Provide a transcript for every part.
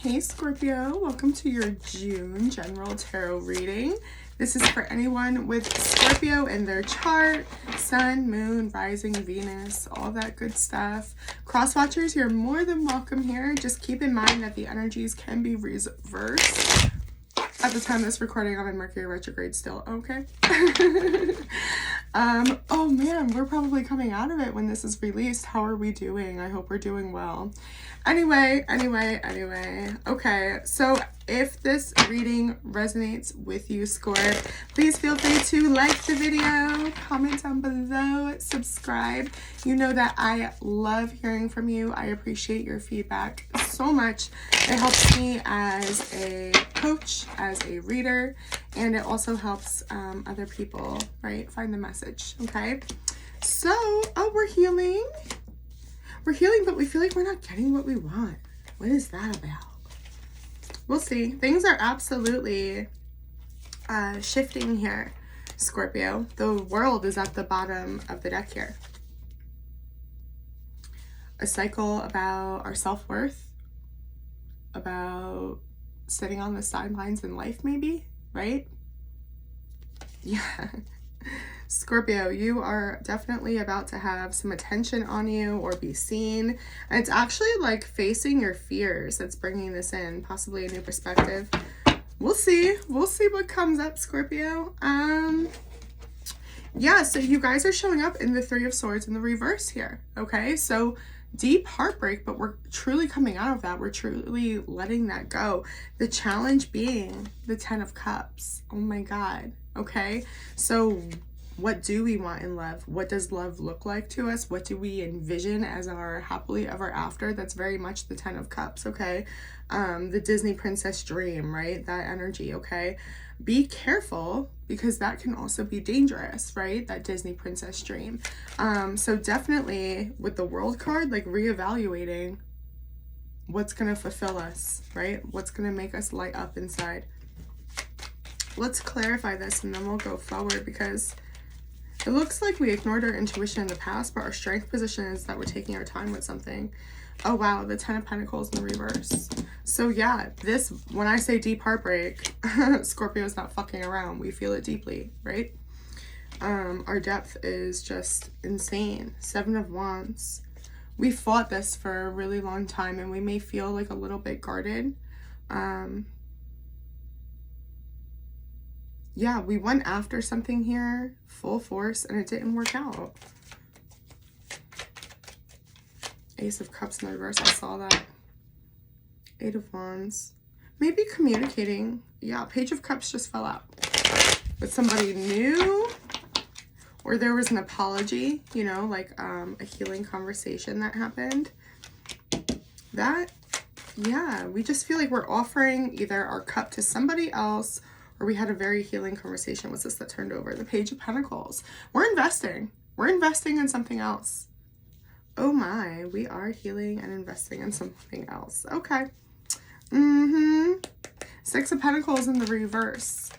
Hey Scorpio, welcome to your June general tarot reading. This is for anyone with Scorpio in their chart, sun, moon, rising, Venus, all that good stuff. Cross watchers, you're more than welcome here. Just keep in mind that the energies can be reversed. At the time of this recording, I'm in Mercury retrograde still, okay? Oh man, we're probably coming out of it when this is released. How are we doing? I hope we're doing well. Anyway. Okay, so if this reading resonates with you, Scorp, please feel free to like the video, comment down below, subscribe. You know that I love hearing from you. I appreciate your feedback so much. It helps me as a coach, as a reader, and it also helps other people, right, find the message, okay? So, we're healing. We're healing, but we feel like we're not getting what we want. What is that about? We'll see. Things are absolutely shifting here, Scorpio. The world is at the bottom of the deck here. A cycle about our self-worth, about sitting on the sidelines in life, maybe, right? Yeah. Scorpio, you are definitely about to have some attention on you or be seen. And it's actually like facing your fears that's bringing this in, possibly a new perspective. We'll see. We'll see what comes up, Scorpio. Yeah, so you guys are showing up in the Three of Swords in the reverse here, okay? So deep heartbreak, but we're truly coming out of that. We're truly letting that go. The challenge being the Ten of Cups. Oh my God, okay? So what do we want in love? What does love look like to us? What do we envision as our happily ever after? That's very much the Ten of Cups, okay? The Disney princess dream, right? That energy, okay? Be careful because that can also be dangerous, right? That Disney princess dream. So definitely with the World card, like reevaluating what's going to fulfill us, right? What's going to make us light up inside. Let's clarify this and then we'll go forward because it looks like we ignored our intuition in the past, but our strength position is that we're taking our time with something. Oh wow, the Ten of Pentacles in the reverse. So yeah, this, when I say deep heartbreak, Scorpio is not fucking around. We feel it deeply, right? Our depth is just insane. Seven of Wands. We fought this for a really long time and we may feel like a little bit guarded. Yeah, we went after something here, full force, and it didn't work out. Ace of Cups in the reverse, I saw that. Eight of Wands. Maybe communicating. Yeah, Page of Cups just fell out. With somebody new, or there was an apology, you know, like a healing conversation that happened. That, yeah, we just feel like we're offering either our cup to somebody else or we had a very healing conversation. What's this that turned over? The Page of Pentacles. We're investing. We're investing in something else. Oh my, we are healing and investing in something else. Okay. Six of Pentacles in the reverse.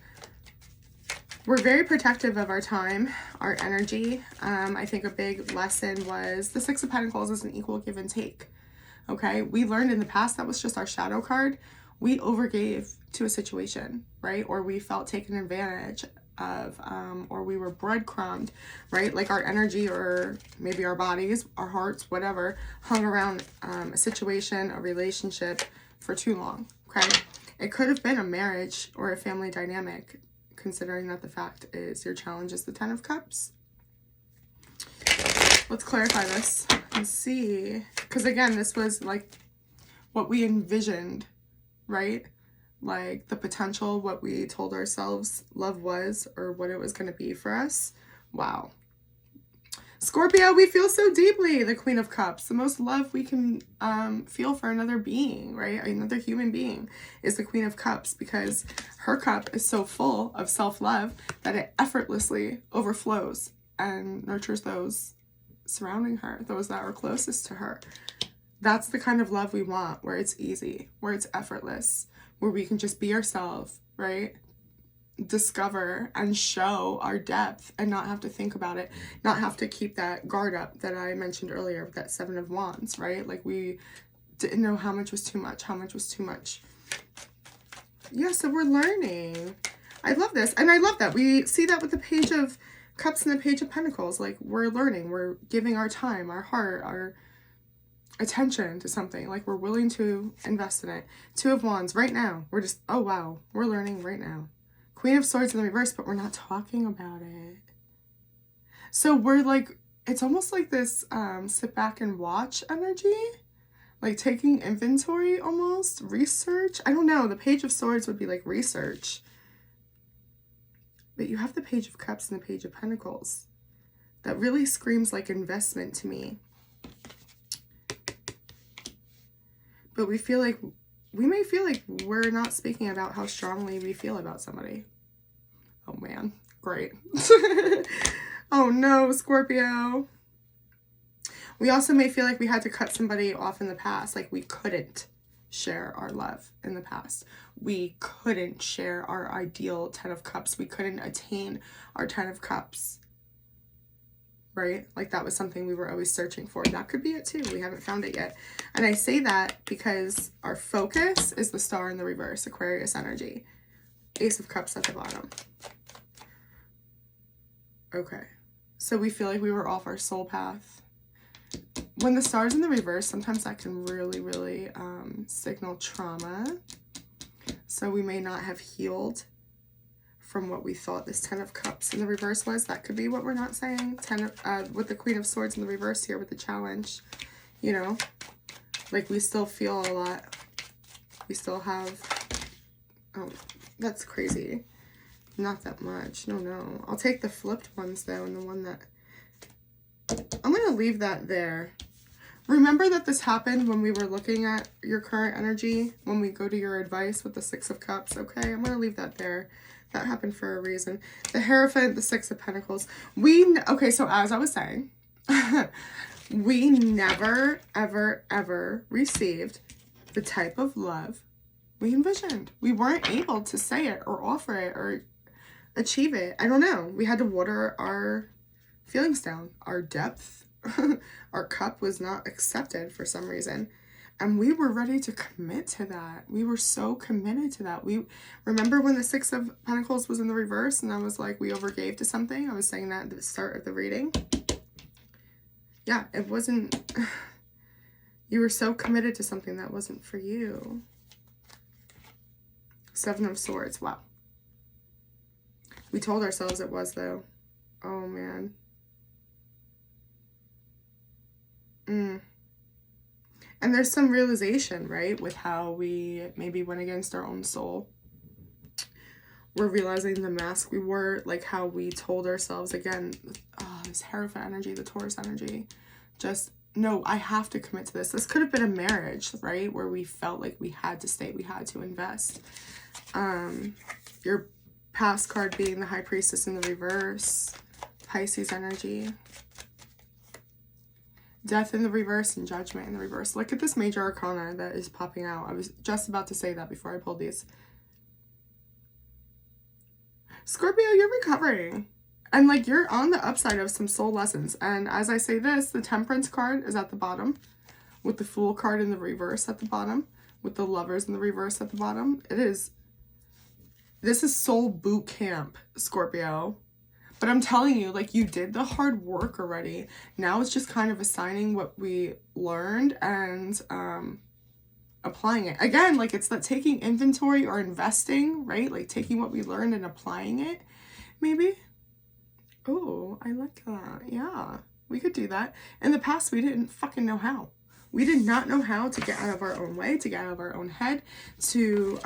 We're very protective of our time, our energy. I think a big lesson was the Six of Pentacles is an equal give and take. Okay, we learned in the past that was just our shadow card. We overgave to a situation, right? Or we felt taken advantage of, or we were breadcrumbed, right? Like our energy or maybe our bodies, our hearts, whatever, hung around a situation, a relationship for too long, okay? It could have been a marriage or a family dynamic, considering that the fact is your challenge is the Ten of Cups. Let's clarify this and see, because again, this was like what we envisioned, right? Like the potential, what we told ourselves love was, or what it was going to be for us. Wow. Scorpio, we feel so deeply. The Queen of Cups, the most love we can feel for another being, right? Another human being is the Queen of Cups, because her cup is so full of self-love that it effortlessly overflows and nurtures those surrounding her, those that are closest to her. That's the kind of love we want, where it's easy, where it's effortless, where we can just be ourselves, right? Discover and show our depth and not have to think about it, not have to keep that guard up that I mentioned earlier with that Seven of Wands, right? Like we didn't know how much was too much, how much was too much. Yeah, so we're learning. I love this. And I love that. We see that with the Page of Cups and the Page of Pentacles. Like, we're learning. We're giving our time, our heart, our attention to something. Like, we're willing to invest in it. Two of Wands right now. We're just, oh wow, we're learning right now. Queen of Swords in the reverse, but we're not talking about it. So we're like, it's almost like this sit back and watch energy. Like taking inventory almost. Research. I don't know. The Page of Swords would be like research. But you have the Page of Cups and the Page of Pentacles. That really screams like investment to me. But we feel like, we may feel like we're not speaking about how strongly we feel about somebody. Oh man, great. Oh no, Scorpio. We also may feel like we had to cut somebody off in the past. Like we couldn't share our love in the past. We couldn't share our ideal 10 of Cups. We couldn't attain our 10 of Cups. Right? Like that was something we were always searching for. That could be it too. We haven't found it yet. And I say that because our focus is the Star in the reverse, Aquarius energy. Ace of Cups at the bottom. Okay. So we feel like we were off our soul path. When the Star's in the reverse, sometimes that can really, really signal trauma. So we may not have healed from what we thought this 10 of Cups in the reverse was. That could be what we're not saying. With the Queen of Swords in the reverse here with the challenge, you know, like we still feel a lot. We still have, oh, that's crazy. Not that much. No. I'll take the flipped ones though, and the one that, I'm going to leave that there. Remember that this happened when we were looking at your current energy, when we go to your advice with the 6 of Cups, okay? I'm going to leave that there. That happened for a reason. The Hierophant, the 6 of Pentacles. Okay, so as I was saying, we never, ever, ever received the type of love we envisioned. We weren't able to say it or offer it or achieve it. I don't know. We had to water our feelings down. Our depth, our cup was not accepted for some reason. And we were ready to commit to that. We were so committed to that. We remember when the 6 of Pentacles was in the reverse and I was like, we overgave to something. I was saying that at the start of the reading. Yeah, it wasn't, you were so committed to something that wasn't for you. 7 of Swords, wow. We told ourselves it was though. Oh man. And there's some realization, right, with how we maybe went against our own soul. We're realizing the mask we wore, like how we told ourselves, again, this Hierophant energy, the Taurus energy, just, no, I have to commit to this. This could have been a marriage, right, where we felt like we had to stay, we had to invest. Your past card being the High Priestess in the reverse, Pisces energy. Death in the reverse and Judgment in the reverse. Look at this major arcana that is popping out. I was just about to say that before I pulled these. Scorpio, you're recovering. And like you're on the upside of some soul lessons. And as I say this, the Temperance card is at the bottom. With the Fool card in the reverse at the bottom. With the Lovers in the reverse at the bottom. This is soul boot camp, Scorpio. But I'm telling you, like, you did the hard work already. Now it's just kind of assigning what we learned and applying it. Again, like, it's that taking inventory or investing, right? Like, taking what we learned and applying it, maybe. Oh, I like that. Yeah, we could do that. In the past, we didn't fucking know how. We did not know how to get out of our own way, to get out of our own head, to,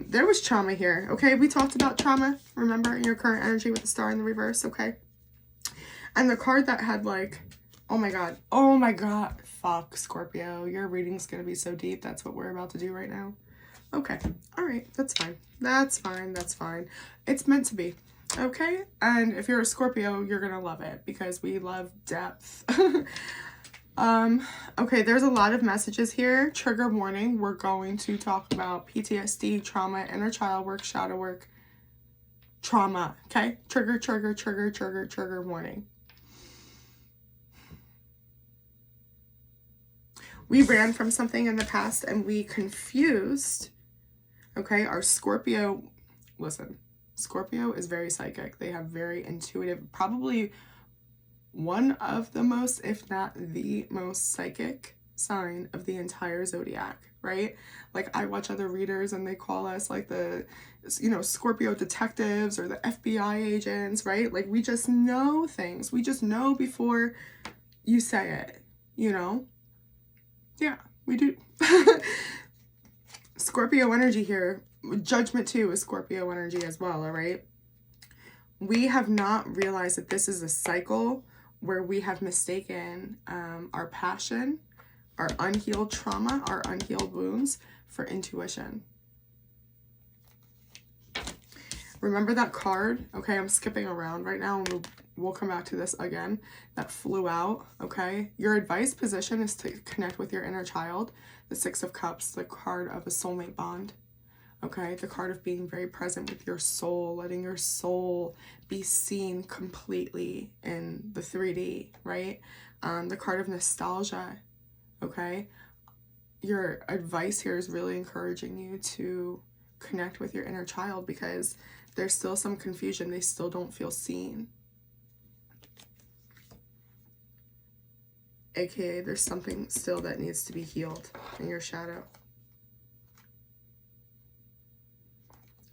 there was trauma here, okay? We talked about trauma, remember, in your current energy with the Star in the reverse, okay? And the card that had like, oh my God, fuck, Scorpio, your reading's gonna be so deep. That's what we're about to do right now. Okay, all right, that's fine. That's fine. It's meant to be, okay? And if you're a Scorpio, you're gonna love it because we love depth. Okay, there's a lot of messages here. Trigger warning. We're going to talk about PTSD, trauma, inner child work, shadow work, trauma. Okay? Trigger warning. We ran from something in the past and we confused, okay, our Scorpio. Listen, Scorpio is very psychic. They have very intuitive, probably one of the most, if not the most psychic sign of the entire zodiac, right? Like, I watch other readers and they call us like the, you know, Scorpio detectives or the FBI agents, right? Like, we just know things. We just know before you say it, you know? Yeah, we do. Scorpio energy here. Judgment too is Scorpio energy as well, all right? We have not realized that this is a cycle where we have mistaken our passion, our unhealed trauma, our unhealed wounds for intuition. Remember that card? Okay, I'm skipping around right now and we'll come back to this again. That flew out, okay? Your advice position is to connect with your inner child. The Six of Cups, the card of a soulmate bond. Okay, the card of being very present with your soul, letting your soul be seen completely in the 3D, right? The card of nostalgia, okay? Your advice here is really encouraging you to connect with your inner child because there's still some confusion. They still don't feel seen. AKA, there's something still that needs to be healed in your shadow.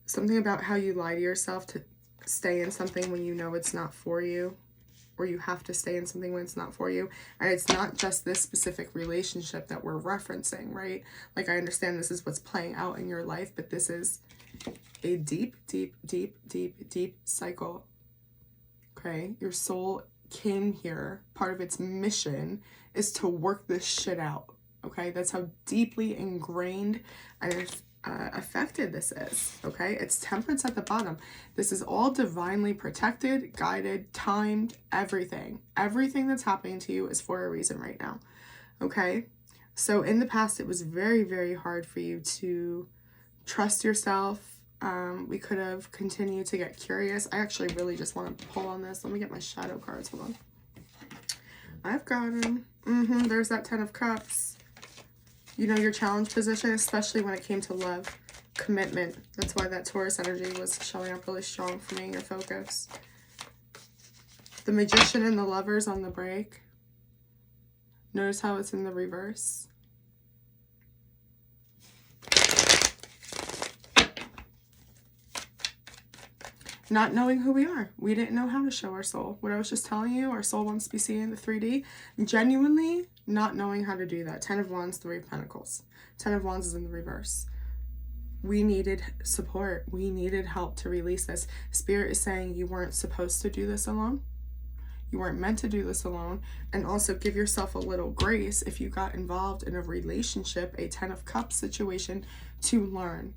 Something about how you lie to yourself to stay in something when you know it's not for you, or you have to stay in something when it's not for you. And it's not just this specific relationship that we're referencing, right? Like, I understand this is what's playing out in your life, but this is a deep, deep, deep, deep, deep cycle. Okay? Your soul came here. Part of its mission is to work this shit out. Okay? That's how deeply ingrained and affected this is, okay? It's temperance at the bottom. This is all divinely protected, guided, timed, everything. Everything that's happening to you is for a reason right now, okay? So in the past, it was very, very hard for you to trust yourself. We could have continued to get curious. I actually really just want to pull on this. Let me get my shadow cards. Hold on. I've got them. There's that 10 of Cups. You know, your challenge position, especially when it came to love, commitment. That's why that Taurus energy was showing up really strong for me in your focus. The Magician and the Lovers on the break. Notice how it's in the reverse. Not knowing who we are. We didn't know how to show our soul. What I was just telling you, our soul wants to be seen in the 3D. Genuinely not knowing how to do that. 10 of Wands, 3 of Pentacles. 10 of Wands is in the reverse. We needed support. We needed help to release this. Spirit is saying you weren't supposed to do this alone. You weren't meant to do this alone. And also give yourself a little grace if you got involved in a relationship, a 10 of Cups situation, to learn.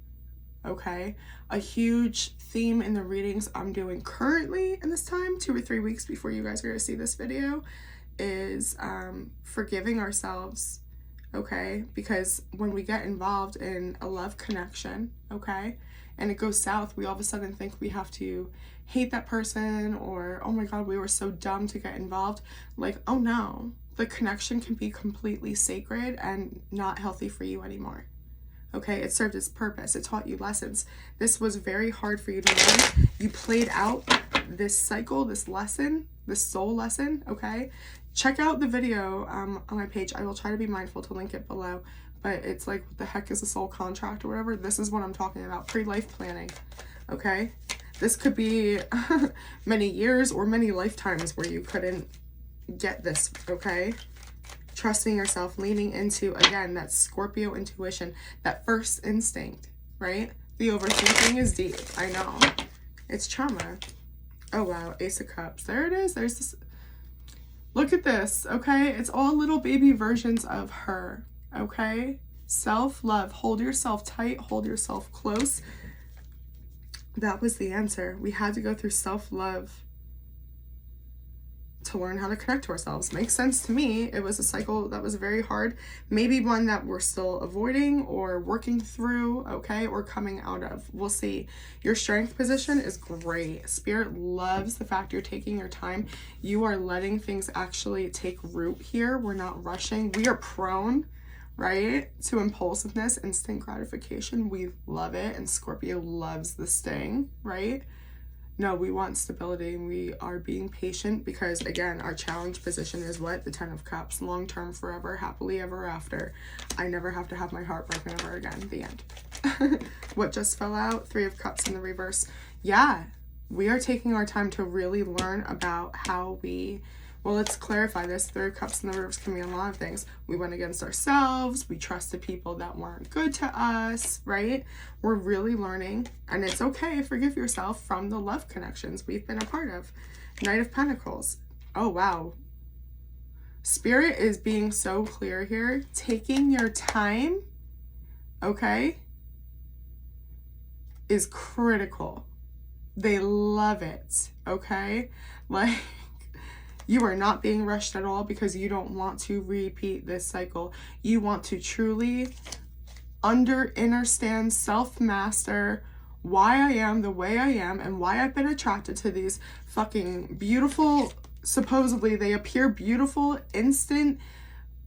Okay, a huge theme in the readings I'm doing currently in this time, 2 or 3 weeks before you guys are going to see this video, is forgiving ourselves, okay? Because when we get involved in a love connection, okay, and it goes south, we all of a sudden think we have to hate that person, or, oh my God, we were so dumb to get involved. Like, oh no, the connection can be completely sacred and not healthy for you anymore. Okay, it served its purpose. It taught you lessons. This was very hard for you to learn. You played out this cycle, this lesson, this soul lesson, okay? Check out the video on my page. I will try to be mindful to link it below, but it's like, what the heck is a soul contract or whatever? This is what I'm talking about, pre-life planning, okay? This could be many years or many lifetimes where you couldn't get this, okay? Trusting yourself, leaning into, again, that Scorpio intuition, that first instinct, right? The overthinking is deep. I know. It's trauma. Oh, wow. Ace of Cups. There it is. There's this. Look at this, okay? It's all little baby versions of her, okay? Self-love. Hold yourself tight. Hold yourself close. That was the answer. We had to go through self-love to learn how to connect to ourselves. Makes sense to me. It was a cycle that was very hard, maybe one that we're still avoiding or working through, okay, or coming out of. We'll see. Your strength position is great. Spirit loves the fact you're taking your time. You are letting things actually take root here. We're not rushing. We are prone right? To impulsiveness, instant gratification. We love it. And Scorpio loves the sting, right? No, we want stability. We are being patient because, again, our challenge position is what? The 10 of Cups. Long-term, forever, happily ever after. I never have to have my heart broken ever again. The end. What just fell out? 3 of Cups in the reverse. Yeah, we are taking our time to really learn about how we... Well, let's clarify this. 3 of Cups in the reverse can be a lot of things. We went against ourselves. We trusted people that weren't good to us, right? We're really learning, and it's okay. Forgive yourself from the love connections we've been a part of. Knight of Pentacles. Oh, wow. Spirit is being so clear here. Taking your time, okay, is critical. They love it, okay? Like... You are not being rushed at all because you don't want to repeat this cycle. You want to truly understand, self-master why I am the way I am and why I've been attracted to these fucking beautiful, supposedly they appear beautiful, instant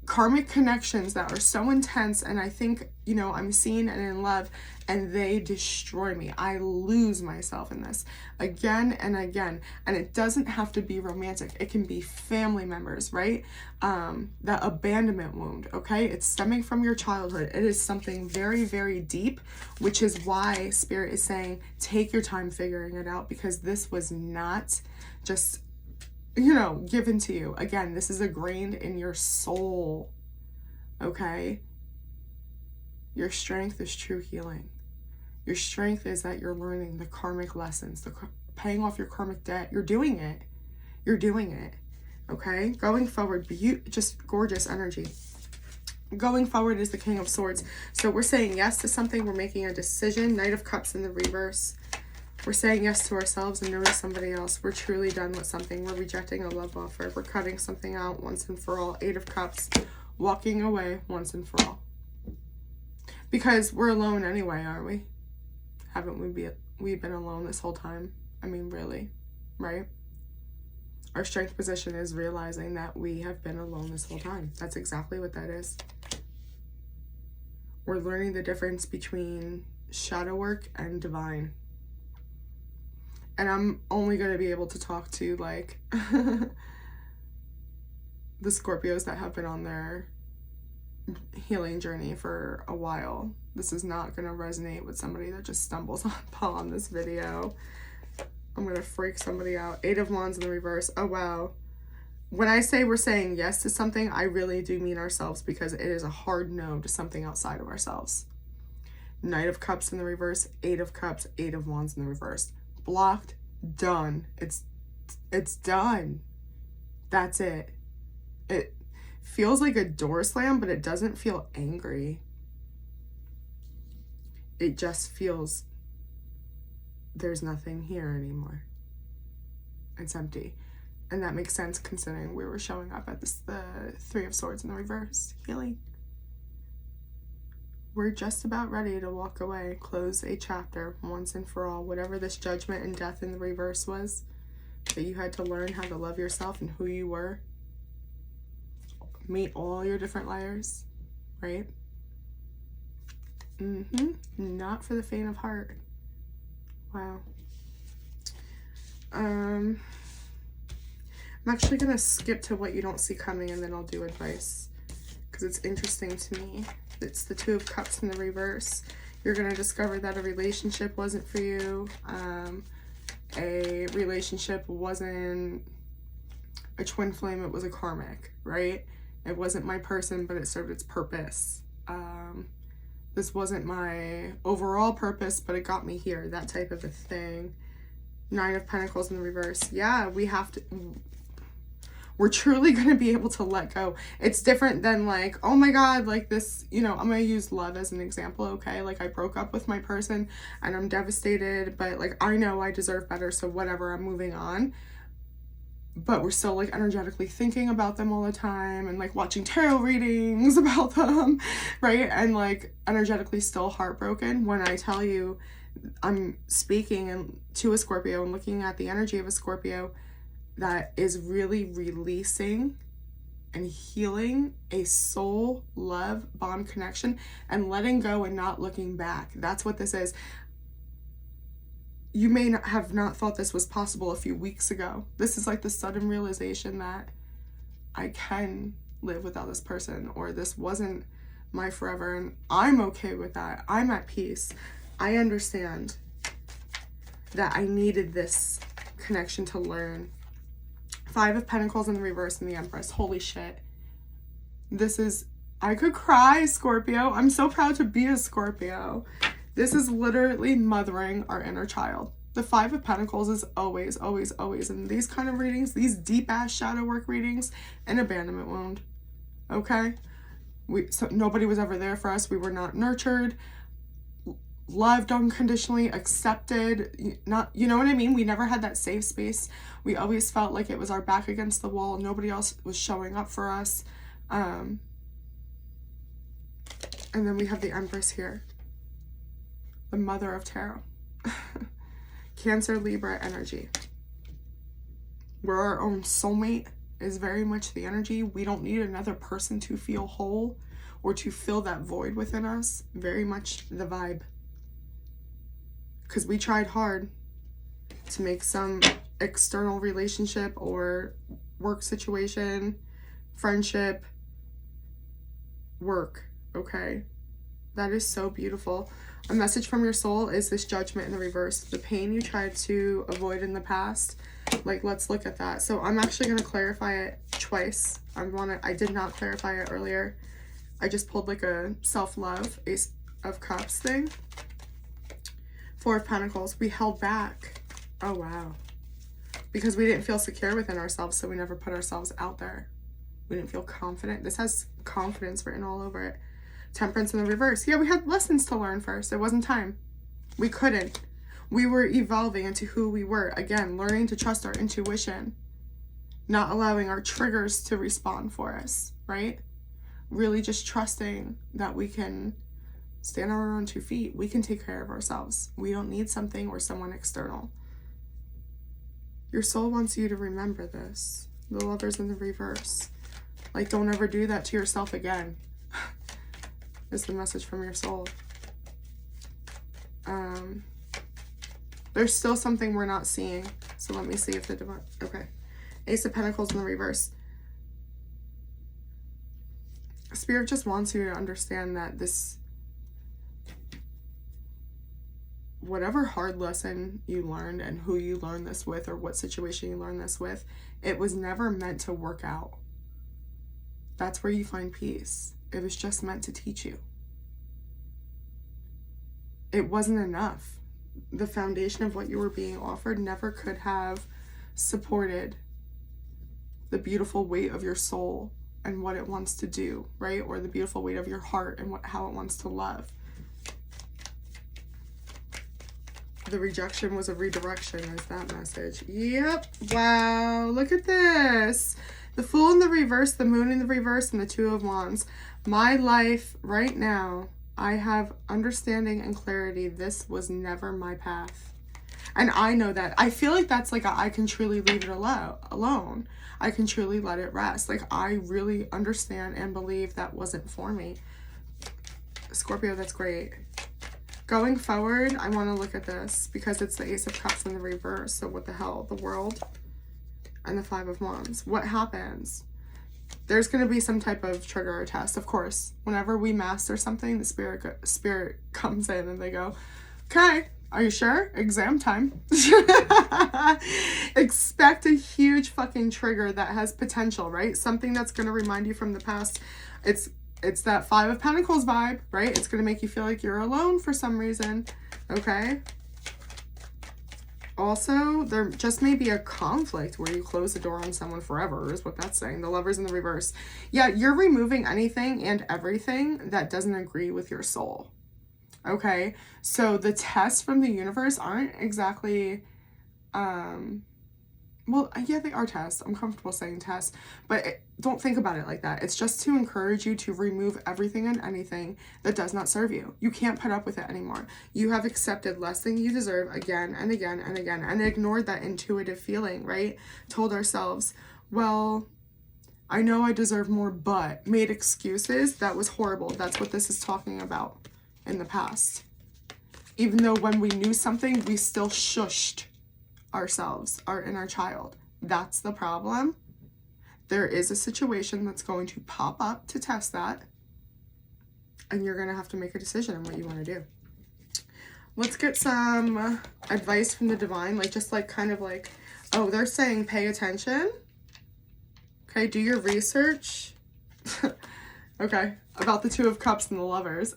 karmic connections that are so intense, and I think, you know, I'm seen and in love, and they destroy me. I lose myself in this again and again, and it doesn't have to be romantic. It can be family members, right? The abandonment wound, okay? It's stemming from your childhood. It is something very, very deep, which is why Spirit is saying, take your time figuring it out, because this was not just, you know, given to you. Again, this is ingrained in your soul, okay? Your strength is true healing. Your strength is that you're learning the karmic lessons, paying off your karmic debt. You're doing it. You're doing it, okay? Going forward, just gorgeous energy. Going forward is the King of Swords. So we're saying yes to something. We're making a decision. Knight of Cups in the reverse. We're saying yes to ourselves and no to somebody else. We're truly done with something. We're rejecting a love offer. We're cutting something out once and for all. 8 of Cups. Walking away once and for all. Because we're alone anyway, aren't we? Haven't we been alone this whole time? I mean, really, right? Our strength position is realizing that we have been alone this whole time. That's exactly what that is. We're learning the difference between shadow work and divine. And I'm only going to be able to talk to, like, the Scorpios that have been on their healing journey for a while. This is not going to resonate with somebody that just stumbles upon this video. I'm going to freak somebody out. 8 of Wands in the reverse. Oh, wow. When I say we're saying yes to something, I really do mean ourselves, because it is a hard no to something outside of ourselves. Knight of Cups in the reverse. 8 of Cups. 8 of Wands in the reverse. Blocked. Done. It's done. That's it. It feels like a door slam, but it doesn't feel angry. It just feels there's nothing here anymore. It's empty. And that makes sense considering we were showing up at the 3 of Swords in the reverse. Healing. We're just about ready to walk away, close a chapter once and for all. Whatever this judgment and death in the reverse was, that you had to learn how to love yourself and who you were. Meet all your different layers, right? Not for the faint of heart. Wow. I'm actually going to skip to what you don't see coming, and then I'll do advice, because it's interesting to me. It's the 2 of Cups in the reverse. You're going to discover that a relationship wasn't for you. A relationship wasn't a twin flame. It was a karmic, right? It wasn't my person, but it served its purpose. This wasn't my overall purpose, but it got me here. That type of a thing. 9 of Pentacles in the reverse. Yeah, we're truly going to be able to let go. It's different than like, oh my God, like this, you know, I'm going to use love as an example, okay? Like I broke up with my person and I'm devastated, but like I know I deserve better, so whatever, I'm moving on. But we're still like energetically thinking about them all the time and like watching tarot readings about them, right? And like energetically still heartbroken. When I tell you I'm speaking to a Scorpio and looking at the energy of a Scorpio that is really releasing and healing a soul love bond connection and letting go and not looking back. That's what this is. You may have not thought this was possible a few weeks ago. This is like the sudden realization that I can live without this person, or this wasn't my forever, and I'm okay with that. I'm at peace. I understand that I needed this connection to learn. 5 of Pentacles in the reverse and the Empress. Holy shit. This is, I could cry, Scorpio. I'm so proud to be a Scorpio. This is literally mothering our inner child. The 5 of Pentacles is always, always, always in these kind of readings, these deep ass shadow work readings, an abandonment wound. Okay? So nobody was ever there for us. We were not nurtured, loved unconditionally, accepted, not, you know what I mean? We never had that safe space. We always felt like it was our back against the wall. Nobody else was showing up for us. And then we have the Empress here, the mother of tarot. Cancer, Libra energy. We're our own soulmate is very much the energy. We don't need another person to feel whole or to fill that void within us. Very much the vibe. Because we tried hard to make some external relationship or work situation, friendship, work, okay? That is so beautiful. A message from your soul is this Judgment in the reverse. The pain you tried to avoid in the past. Like, let's look at that. So I'm actually going to clarify it twice. I did not clarify it earlier. I just pulled like a self-love, Ace of Cups thing. 4 of Pentacles. We held back. Oh, wow. Because we didn't feel secure within ourselves, so we never put ourselves out there. We didn't feel confident. This has confidence written all over it. Temperance in the reverse. Yeah, we had lessons to learn first. It wasn't time. We couldn't. We were evolving into who we were. Again, learning to trust our intuition. Not allowing our triggers to respond for us, right? Really just trusting that we can stand on our own 2 feet. We can take care of ourselves. We don't need something or someone external. Your soul wants you to remember this. The Lovers in the reverse. Like, don't ever do that to yourself again. Is the message from your soul. There's still something we're not seeing. So let me see if the divine... Okay. Ace of Pentacles in the reverse. Spirit just wants you to understand that this... whatever hard lesson you learned and who you learned this with or what situation you learned this with, it was never meant to work out. That's where you find peace. It was just meant to teach you. It wasn't enough. The foundation of what you were being offered never could have supported the beautiful weight of your soul and what it wants to do, right? Or the beautiful weight of your heart and how it wants to love. The rejection was a redirection, is that message. Yep. Wow. Look at this. The Fool in the reverse, the Moon in the reverse, and the 2 of Wands. My life right now, I have understanding and clarity. This was never my path. And I know that. I feel like that's like I can truly leave it alone. I can truly let it rest. Like, I really understand and believe that wasn't for me. Scorpio, that's great. Going forward, I want to look at this because it's the Ace of Cups in the reverse. So what the hell? The World and the 5 of Wands. What happens? There's going to be some type of trigger or test, of course. Whenever we master something, the spirit comes in and they go, okay, are you sure? Exam time. Expect a huge fucking trigger that has potential, right? Something that's going to remind you from the past. It's that 5 of Pentacles vibe, right? It's going to make you feel like you're alone for some reason, okay? Also, there just may be a conflict where you close the door on someone forever, is what that's saying. The Lovers in the reverse. Yeah, you're removing anything and everything that doesn't agree with your soul, okay? So the tests from the universe aren't exactly... well, yeah, they are tests. I'm comfortable saying tests, but don't think about it like that. It's just to encourage you to remove everything and anything that does not serve you. You can't put up with it anymore. You have accepted less than you deserve again and again and again, and ignored that intuitive feeling, right? Told ourselves, well, I know I deserve more, but made excuses. That was horrible. That's what this is talking about in the past. Even though when we knew something, we still shushed ourselves, our inner child. That's the problem. There is a situation that's going to pop up to test that. And you're going to have to make a decision on what you want to do. Let's get some advice from the divine. Like, just like kind of like, oh, they're saying pay attention. Okay, do your research. Okay, about the Two of Cups and the Lovers.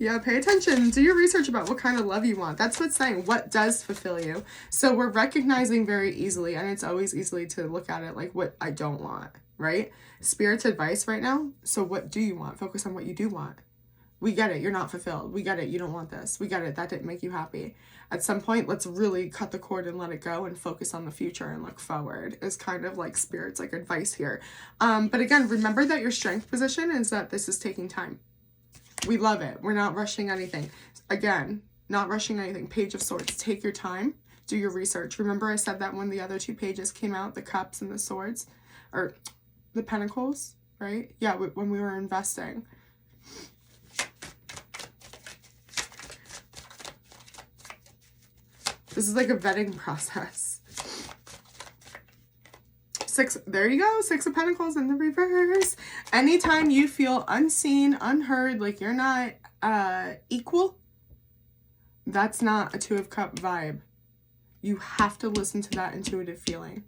Yeah, pay attention. Do your research about what kind of love you want. That's what's saying. What does fulfill you? So we're recognizing very easily, and it's always easily to look at it like what I don't want, right? Spirit's advice right now. So what do you want? Focus on what you do want. We get it. You're not fulfilled. We get it. You don't want this. We get it. That didn't make you happy. At some point, let's really cut the cord and let it go and focus on the future and look forward is kind of like Spirit's like advice here. But again, remember that your strength position is that this is taking time. We love it. We're not rushing anything. Again, not rushing anything. Page of Swords. Take your time. Do your research. Remember I said that when the other two pages came out, the Cups and the Swords, or the Pentacles, right? Yeah, when we were investing. This is like a vetting process. There you go. Six of Pentacles in the reverse. Anytime you feel unseen, unheard, like you're not equal, that's not a Two of Cup vibe. You have to listen to that intuitive feeling.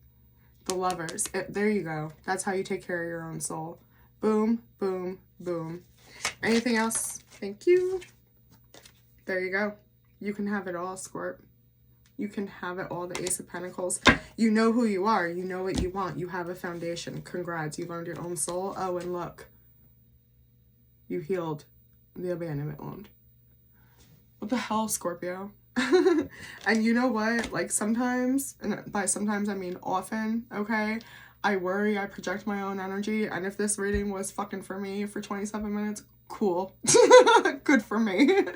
The Lovers. There you go. That's how you take care of your own soul. Boom, boom, boom. Anything else? Thank you. There you go. You can have it all, Scorp. You can have it all, the Ace of Pentacles. You know who you are. You know what you want. You have a foundation. Congrats. You learned your own soul. Oh, and look. You healed the abandonment wound. What the hell, Scorpio? And you know what? Like sometimes, and by sometimes I mean often, okay? I worry, I project my own energy. And if this reading was fucking for me for 27 minutes, cool. Good for me.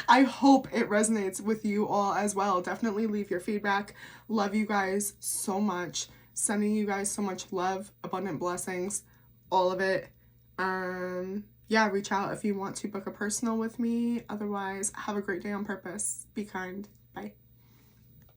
I hope it resonates with you all as well. Definitely leave your feedback. Love you guys so much. Sending you guys so much love, abundant blessings, all of it. Yeah, reach out if you want to book a personal with me. Otherwise, have a great day on purpose. Be kind.